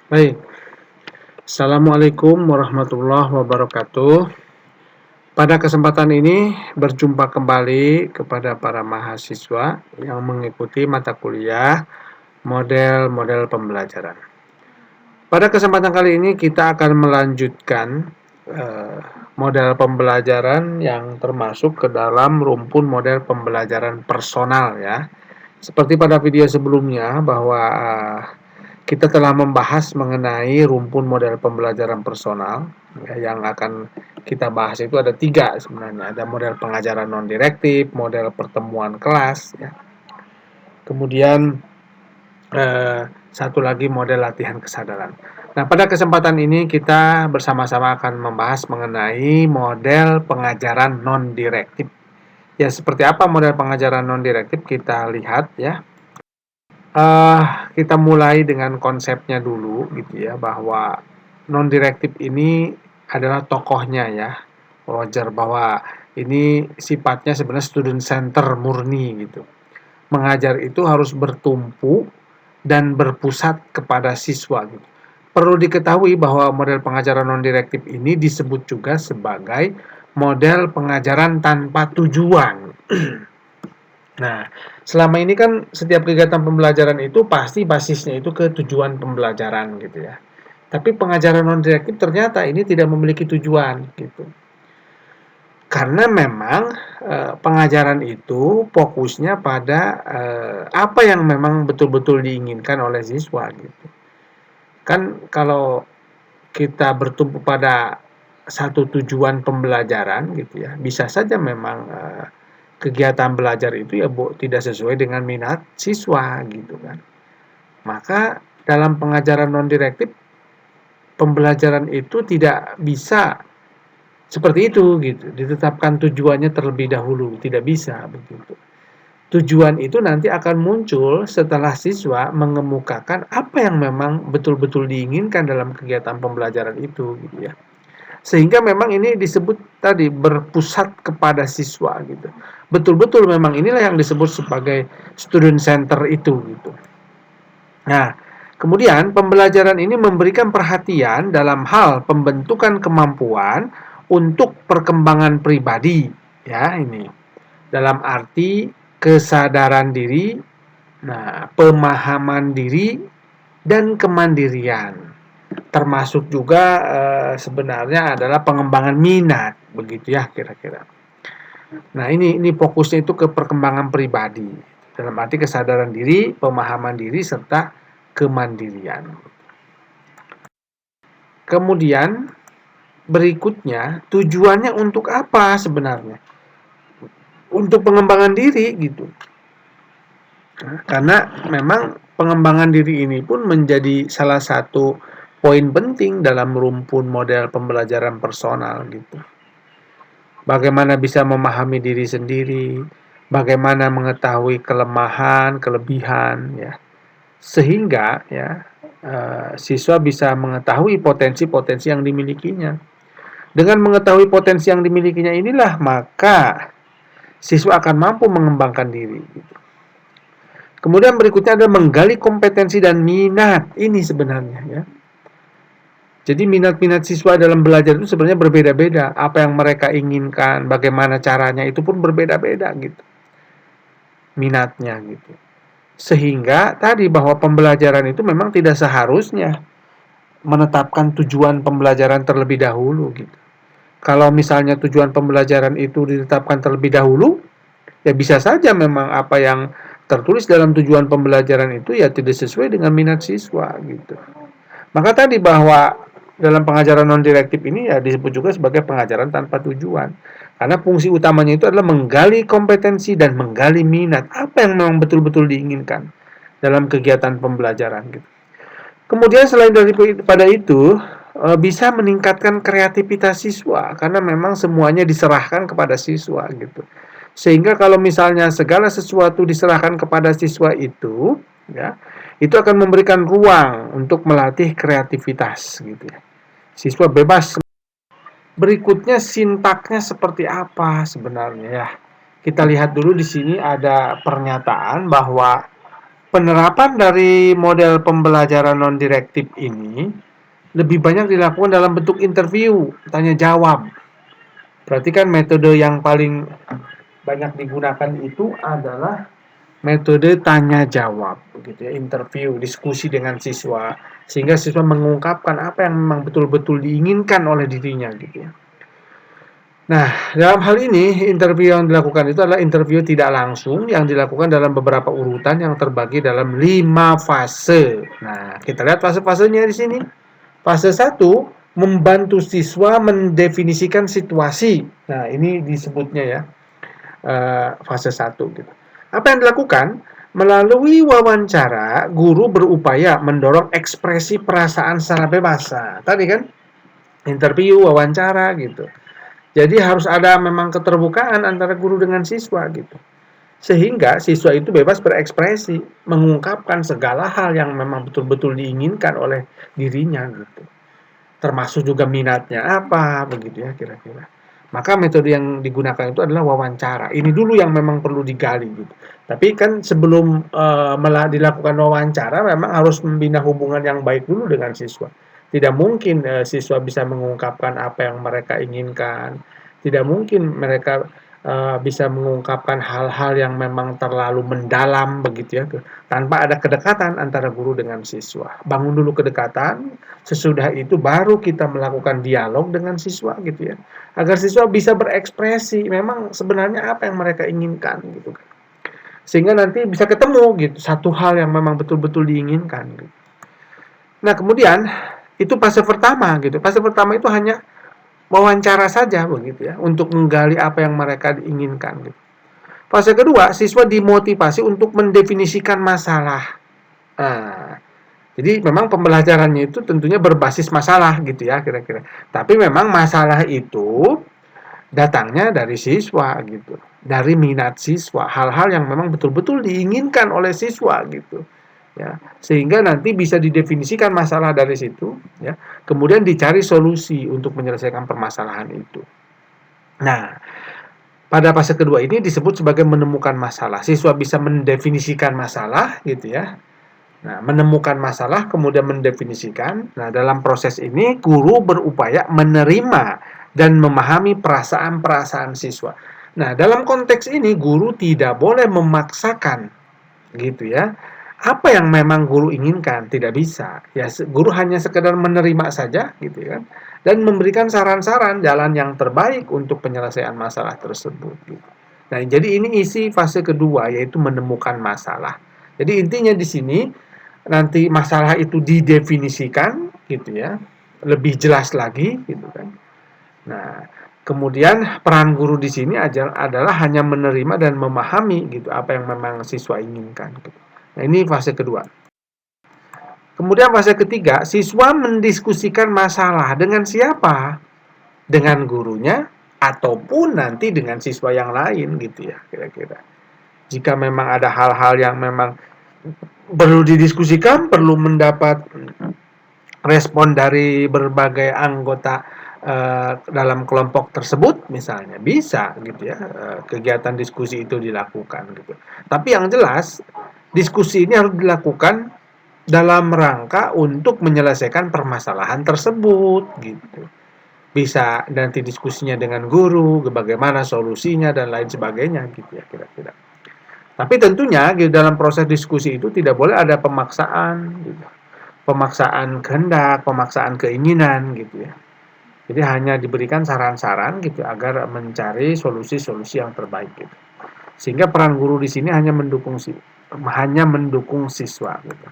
Baik, Assalamualaikum warahmatullahi wabarakatuh. Pada kesempatan ini berjumpa kembali kepada para mahasiswa yang mengikuti mata kuliah model-model pembelajaran. Pada kesempatan kali ini kita akan melanjutkan eh, model pembelajaran yang termasuk ke dalam rumpun model pembelajaran personal ya. Seperti pada video sebelumnya bahwa kita telah membahas mengenai rumpun model pembelajaran personal ya, yang akan kita bahas itu ada 3 sebenarnya. Ada model pengajaran non-direktif, model pertemuan kelas, ya. Kemudian satu lagi model latihan kesadaran. Nah, pada kesempatan ini kita bersama-sama akan membahas mengenai model pengajaran non-direktif. Ya, seperti apa model pengajaran non-direktif kita lihat ya. Kita mulai dengan konsepnya dulu gitu ya, bahwa non-direktif ini adalah tokohnya ya, Roger, bahwa ini sifatnya sebenarnya student center murni gitu. Mengajar itu harus bertumpu dan berpusat kepada siswa gitu. Perlu diketahui bahwa model pengajaran non-direktif ini disebut juga sebagai model pengajaran tanpa tujuan. Nah, selama ini kan setiap kegiatan pembelajaran itu pasti basisnya itu ke tujuan pembelajaran gitu ya. Tapi pengajaran non direktif ternyata ini tidak memiliki tujuan gitu. Karena memang pengajaran itu fokusnya pada apa yang memang betul-betul diinginkan oleh siswa gitu. Kan kalau kita bertumpu pada satu tujuan pembelajaran gitu ya, bisa saja memang kegiatan belajar itu ya tidak sesuai dengan minat siswa gitu kan. Maka dalam pengajaran non direktif pembelajaran itu tidak bisa seperti itu gitu. Ditetapkan tujuannya terlebih dahulu, tidak bisa begitu. Tujuan itu nanti akan muncul setelah siswa mengemukakan apa yang memang betul-betul diinginkan dalam kegiatan pembelajaran itu gitu ya. Sehingga memang ini disebut tadi berpusat kepada siswa gitu. Betul-betul memang inilah yang disebut sebagai student center itu gitu. Nah, kemudian pembelajaran ini memberikan perhatian dalam hal pembentukan kemampuan untuk perkembangan pribadi ya ini. Dalam arti kesadaran diri, nah, pemahaman diri dan kemandirian. Termasuk juga sebenarnya adalah pengembangan minat begitu ya kira-kira. Nah, ini fokusnya itu ke perkembangan pribadi. Dalam arti kesadaran diri, pemahaman diri serta kemandirian. Kemudian berikutnya tujuannya untuk apa sebenarnya? Untuk pengembangan diri gitu. Nah, karena memang pengembangan diri ini pun menjadi salah satu poin penting dalam rumpun model pembelajaran personal gitu. Bagaimana bisa memahami diri sendiri, bagaimana mengetahui kelemahan, kelebihan ya. Sehingga ya siswa bisa mengetahui potensi-potensi yang dimilikinya. Dengan mengetahui potensi yang dimilikinya inilah maka siswa akan mampu mengembangkan diri gitu. Kemudian berikutnya adalah menggali kompetensi dan minat. Ini sebenarnya ya. Jadi minat-minat siswa dalam belajar itu sebenarnya berbeda-beda. Apa yang mereka inginkan, bagaimana caranya itu pun berbeda-beda gitu. Minatnya gitu. Sehingga tadi bahwa pembelajaran itu memang tidak seharusnya menetapkan tujuan pembelajaran terlebih dahulu gitu. Kalau misalnya tujuan pembelajaran itu ditetapkan terlebih dahulu, ya bisa saja memang apa yang tertulis dalam tujuan pembelajaran itu ya tidak sesuai dengan minat siswa gitu. Maka tadi bahwa dalam pengajaran non direktif ini ya disebut juga sebagai pengajaran tanpa tujuan. Karena fungsi utamanya itu adalah menggali kompetensi dan menggali minat apa yang memang betul-betul diinginkan dalam kegiatan pembelajaran gitu. Kemudian selain daripada itu bisa meningkatkan kreativitas siswa karena memang semuanya diserahkan kepada siswa gitu. Sehingga kalau misalnya segala sesuatu diserahkan kepada siswa itu, ya, itu akan memberikan ruang untuk melatih kreativitas gitu ya. Siswa bebas. Berikutnya sintaknya seperti apa sebenarnya ya. Kita lihat dulu di sini ada pernyataan bahwa Penerapan dari model pembelajaran non-direktif ini lebih banyak dilakukan dalam bentuk interview, tanya jawab. Berarti kan metode yang paling banyak digunakan itu adalah metode tanya jawab, gitu ya, interview, diskusi dengan siswa, sehingga siswa mengungkapkan apa yang memang betul-betul diinginkan oleh dirinya, gitu ya. Nah, dalam hal ini, interview yang dilakukan itu adalah interview tidak langsung yang dilakukan dalam beberapa urutan yang terbagi dalam 5 fase. Nah, kita lihat fase-fasenya di sini. Fase 1, membantu siswa mendefinisikan situasi. Nah, ini disebutnya ya, fase 1 gitu. Apa yang dilakukan? Melalui wawancara, guru berupaya mendorong ekspresi perasaan secara bebas. Nah, tadi kan interview, wawancara gitu. Jadi harus ada memang keterbukaan antara guru dengan siswa gitu. Sehingga siswa itu bebas berekspresi, mengungkapkan segala hal yang memang betul-betul diinginkan oleh dirinya gitu. Termasuk juga minatnya apa, begitu ya kira-kira. Maka metode yang digunakan itu adalah wawancara. Ini dulu yang memang perlu digali gitu. Tapi kan sebelum dilakukan wawancara memang harus membina hubungan yang baik dulu dengan siswa. Tidak mungkin siswa bisa mengungkapkan apa yang mereka inginkan. Tidak mungkin mereka bisa mengungkapkan hal-hal yang memang terlalu mendalam begitu ya, tanpa ada kedekatan antara guru dengan siswa. Bangun dulu kedekatan, sesudah itu baru kita melakukan dialog dengan siswa gitu ya, agar siswa bisa berekspresi memang sebenarnya apa yang mereka inginkan gitu kan. Sehingga nanti bisa ketemu gitu satu hal yang memang betul-betul diinginkan gitu. Nah, kemudian itu fase pertama gitu. Fase pertama itu hanya wawancara saja begitu ya, untuk menggali apa yang mereka inginkan gitu. Fase kedua, siswa dimotivasi untuk mendefinisikan masalah. Nah, jadi memang pembelajarannya itu tentunya berbasis masalah gitu ya kira-kira. Tapi memang masalah itu datangnya dari siswa gitu, dari minat siswa, hal-hal yang memang betul-betul diinginkan oleh siswa gitu. Ya, sehingga nanti bisa didefinisikan masalah dari situ, ya. Kemudian dicari solusi untuk menyelesaikan permasalahan itu. Nah, pada fase kedua ini disebut sebagai menemukan masalah. Siswa bisa mendefinisikan masalah gitu ya. Nah, menemukan masalah kemudian mendefinisikan. Nah, dalam proses ini guru berupaya menerima dan memahami perasaan-perasaan siswa. Nah, dalam konteks ini guru tidak boleh memaksakan gitu ya. Apa yang memang guru inginkan tidak bisa. Ya, guru hanya sekedar menerima saja gitu kan, dan memberikan saran-saran jalan yang terbaik untuk penyelesaian masalah tersebut gitu. Nah, jadi ini isi fase kedua yaitu menemukan masalah. Jadi intinya di sini nanti masalah itu didefinisikan gitu ya, lebih jelas lagi gitu kan. Nah, kemudian peran guru di sini adalah hanya menerima dan memahami gitu apa yang memang siswa inginkan gitu. Nah, ini fase kedua. Kemudian fase ketiga, siswa mendiskusikan masalah dengan siapa? Dengan gurunya ataupun nanti dengan siswa yang lain gitu ya kira-kira. Jika memang ada hal-hal yang memang perlu didiskusikan, perlu mendapat respon dari berbagai anggota dalam kelompok tersebut misalnya bisa gitu ya, kegiatan diskusi itu dilakukan gitu. Tapi yang jelas diskusi ini harus dilakukan dalam rangka untuk menyelesaikan permasalahan tersebut gitu. Bisa nanti diskusinya dengan guru, bagaimana solusinya dan lain sebagainya gitu ya kira-kira. Tapi tentunya di dalam proses diskusi itu tidak boleh ada pemaksaan gitu. Pemaksaan kehendak, pemaksaan keinginan gitu ya. Jadi hanya diberikan saran-saran gitu agar mencari solusi-solusi yang terbaik gitu. Sehingga peran guru di sini hanya mendukung siswa gitu.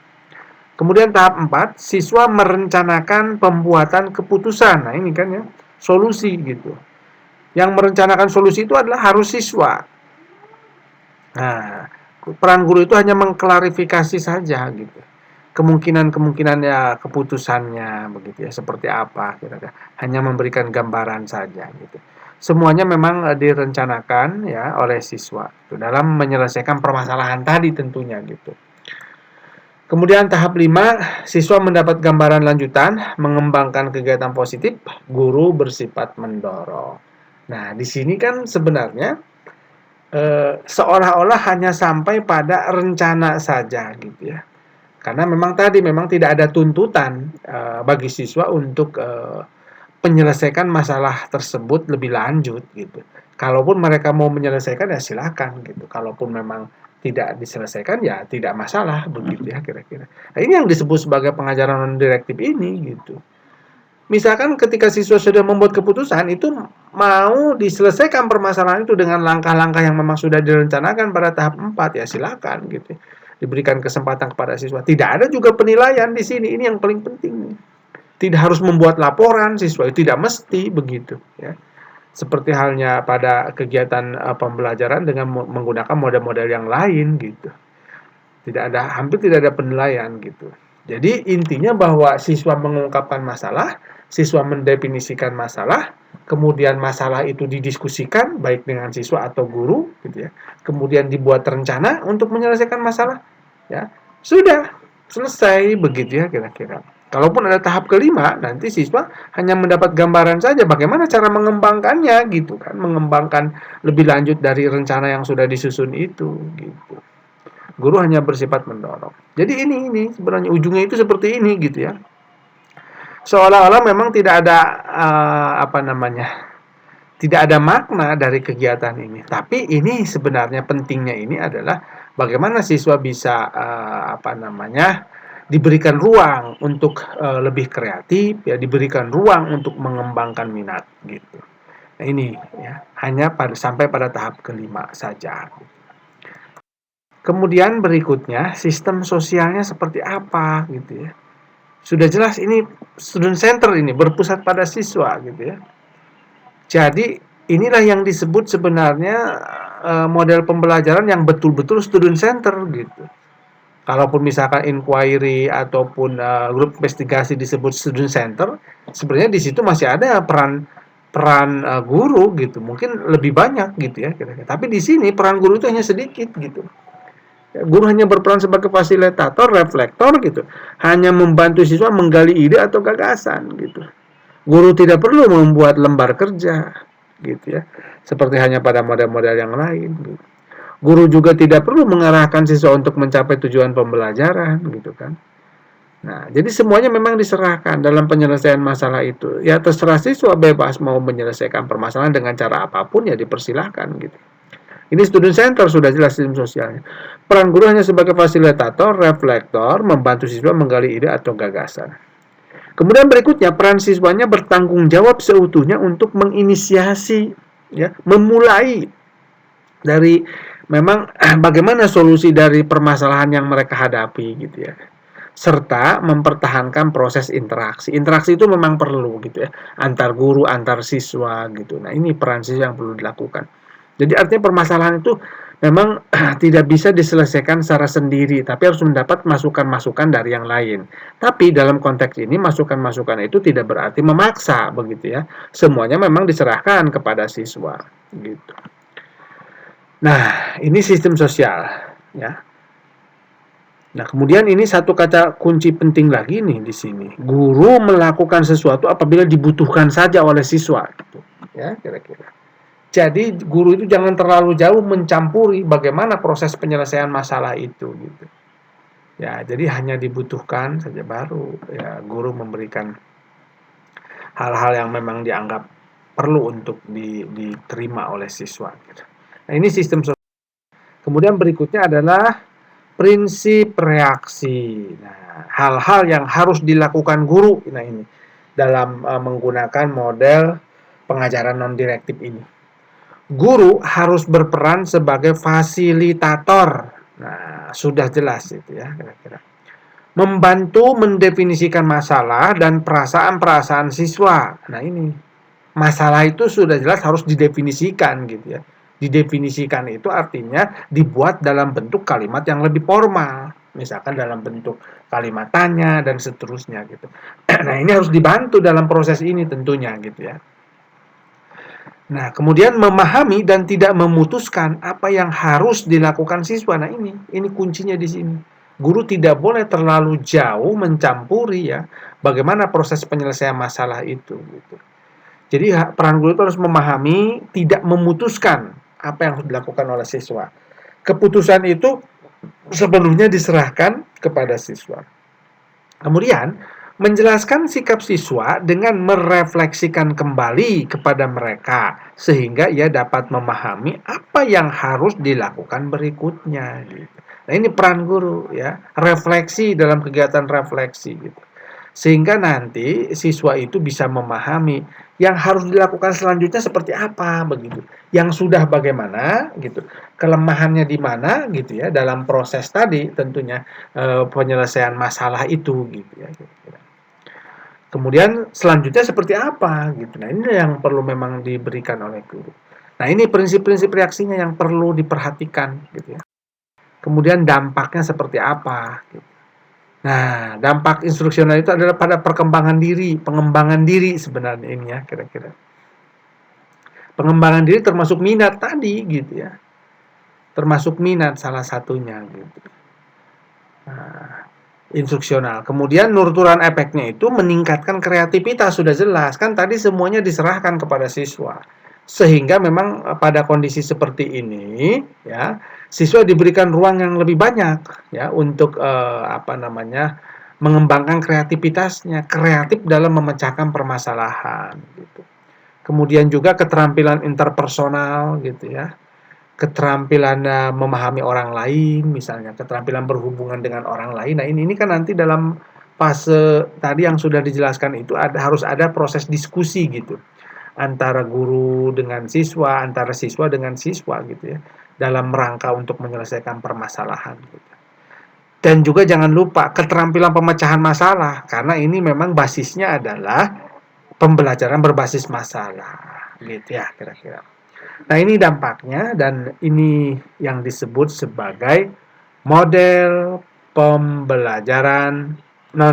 Kemudian tahap 4, siswa merencanakan pembuatan keputusan. Nah, ini kan ya, solusi gitu. Yang merencanakan solusi itu adalah harus siswa. Nah, peran guru itu hanya mengklarifikasi saja gitu. Kemungkinan-kemungkinan ya keputusannya begitu ya, seperti apa kira-kira. Hanya memberikan gambaran saja gitu. Semuanya memang direncanakan ya oleh siswa gitu, dalam menyelesaikan permasalahan tadi tentunya gitu. Kemudian tahap 5, siswa mendapat gambaran lanjutan, mengembangkan kegiatan positif, guru bersifat mendorong. Nah, di sini kan sebenarnya seolah-olah hanya sampai pada rencana saja gitu ya. Karena memang tidak ada tuntutan bagi siswa untuk menyelesaikan masalah tersebut lebih lanjut gitu. Kalaupun mereka mau menyelesaikan ya silakan gitu. Kalaupun memang tidak diselesaikan ya tidak masalah begitu ya kira-kira. Nah, ini yang disebut sebagai pengajaran non direktif ini gitu. Misalkan ketika siswa sudah membuat keputusan itu mau diselesaikan permasalahan itu dengan langkah-langkah yang memang sudah direncanakan pada tahap 4 ya silakan gitu. Diberikan kesempatan kepada siswa. Tidak ada juga penilaian di sini. Ini yang paling penting. Tidak harus membuat laporan siswa, tidak mesti begitu ya. Seperti halnya pada kegiatan pembelajaran dengan menggunakan model-model yang lain gitu. Hampir tidak ada penilaian gitu. Jadi intinya bahwa siswa mengungkapkan masalah, siswa mendefinisikan masalah, kemudian masalah itu didiskusikan baik dengan siswa atau guru gitu ya. Kemudian dibuat rencana untuk menyelesaikan masalah ya. Sudah selesai begitu ya kira-kira. Kalaupun ada tahap kelima, nanti siswa hanya mendapat gambaran saja bagaimana cara mengembangkannya gitu kan, mengembangkan lebih lanjut dari rencana yang sudah disusun itu gitu. Guru hanya bersifat mendorong. Jadi ini sebenarnya ujungnya itu seperti ini gitu ya. Seolah-olah memang tidak ada tidak ada makna dari kegiatan ini. Tapi ini sebenarnya pentingnya ini adalah bagaimana siswa bisa diberikan ruang untuk lebih kreatif, ya diberikan ruang untuk mengembangkan minat gitu. Nah ini ya hanya sampai pada tahap kelima saja. Kemudian berikutnya sistem sosialnya seperti apa gitu ya. Sudah jelas ini student center ini berpusat pada siswa gitu ya. Jadi inilah yang disebut sebenarnya model pembelajaran yang betul-betul student center gitu. Kalaupun misalkan inquiry ataupun grup investigasi disebut student center, sebenarnya di situ masih ada peran guru gitu. Mungkin lebih banyak gitu ya kira-kira. Tapi di sini peran guru itu hanya sedikit gitu. Guru hanya berperan sebagai fasilitator, reflektor gitu. Hanya membantu siswa menggali ide atau gagasan gitu. Guru tidak perlu membuat lembar kerja gitu ya. Seperti hanya pada model-model yang lain gitu. Guru juga tidak perlu mengarahkan siswa untuk mencapai tujuan pembelajaran gitu kan. Nah, jadi semuanya memang diserahkan dalam penyelesaian masalah itu. Ya terserah siswa bebas mau menyelesaikan permasalahan dengan cara apapun ya dipersilahkan gitu. Ini student center sudah jelas sistem sosialnya. Peran guru hanya sebagai fasilitator, reflektor, membantu siswa menggali ide atau gagasan. Kemudian berikutnya peran siswanya bertanggung jawab seutuhnya untuk menginisiasi, ya, memulai dari memang bagaimana solusi dari permasalahan yang mereka hadapi gitu ya. Serta mempertahankan proses interaksi. Interaksi itu memang perlu gitu ya, antar guru, antar siswa gitu. Nah, ini peran siswa yang perlu dilakukan. Jadi artinya permasalahan itu memang tidak bisa diselesaikan secara sendiri, tapi harus mendapat masukan-masukan dari yang lain. Tapi dalam konteks ini masukan-masukan itu tidak berarti memaksa begitu ya. Semuanya memang diserahkan kepada siswa gitu. Nah, ini sistem sosial ya. Nah, kemudian ini satu kata kunci penting lagi nih di sini. Guru melakukan sesuatu apabila dibutuhkan saja oleh siswa gitu. Ya, kira-kira. Jadi guru itu jangan terlalu jauh mencampuri bagaimana proses penyelesaian masalah itu gitu. Ya, jadi hanya dibutuhkan saja baru ya guru memberikan hal-hal yang memang dianggap perlu untuk diterima oleh siswa gitu. Nah, ini sistem sosial. Kemudian berikutnya adalah prinsip reaksi. Nah, hal-hal yang harus dilakukan guru nah ini dalam menggunakan model pengajaran non direktif ini. Guru harus berperan sebagai fasilitator. Nah, sudah jelas itu ya kira-kira. Membantu mendefinisikan masalah dan perasaan-perasaan siswa. Nah, ini. Masalah itu sudah jelas harus didefinisikan gitu ya. Didefinisikan itu artinya dibuat dalam bentuk kalimat yang lebih formal. Misalkan dalam bentuk kalimat tanya dan seterusnya gitu. Nah, ini harus dibantu dalam proses ini tentunya gitu ya. Nah, kemudian memahami dan tidak memutuskan apa yang harus dilakukan siswa. Nah, ini kuncinya di sini. Guru tidak boleh terlalu jauh mencampuri ya bagaimana proses penyelesaian masalah itu gitu. Jadi peran guru itu harus memahami, tidak memutuskan apa yang harus dilakukan oleh siswa. Keputusan itu sepenuhnya diserahkan kepada siswa. Kemudian, menjelaskan sikap siswa dengan merefleksikan kembali kepada mereka sehingga ia dapat memahami apa yang harus dilakukan berikutnya gitu. Nah, ini peran guru ya, refleksi dalam kegiatan refleksi gitu. Sehingga nanti siswa itu bisa memahami yang harus dilakukan selanjutnya seperti apa begitu. Yang sudah bagaimana gitu. Kelemahannya di mana gitu ya dalam proses tadi tentunya penyelesaian masalah itu gitu ya. Kemudian selanjutnya seperti apa gitu. Nah, ini yang perlu memang diberikan oleh guru. Nah, ini prinsip-prinsip reaksinya yang perlu diperhatikan gitu ya. Kemudian dampaknya seperti apa gitu. Nah, dampak instruksional itu adalah pada pengembangan diri sebenarnya ini ya, kira-kira. Pengembangan diri termasuk minat tadi gitu ya. Termasuk minat salah satunya gitu. Nah, instruksional. Kemudian nuturan efeknya itu meningkatkan kreativitas, sudah jelas kan tadi semuanya diserahkan kepada siswa. Sehingga memang pada kondisi seperti ini ya, siswa diberikan ruang yang lebih banyak ya untuk mengembangkan kreativitasnya, kreatif dalam memecahkan permasalahan gitu. Kemudian juga keterampilan interpersonal gitu ya. Keterampilan memahami orang lain misalnya, keterampilan berhubungan dengan orang lain. Nah, ini kan nanti dalam fase tadi yang sudah dijelaskan itu harus ada proses diskusi gitu. Antara guru dengan siswa, antara siswa dengan siswa gitu ya. Dalam rangka untuk menyelesaikan permasalahan gitu. Dan juga jangan lupa keterampilan pemecahan masalah karena ini memang basisnya adalah pembelajaran berbasis masalah gitu ya kira-kira. Nah, ini dampaknya dan ini yang disebut sebagai model pembelajaran non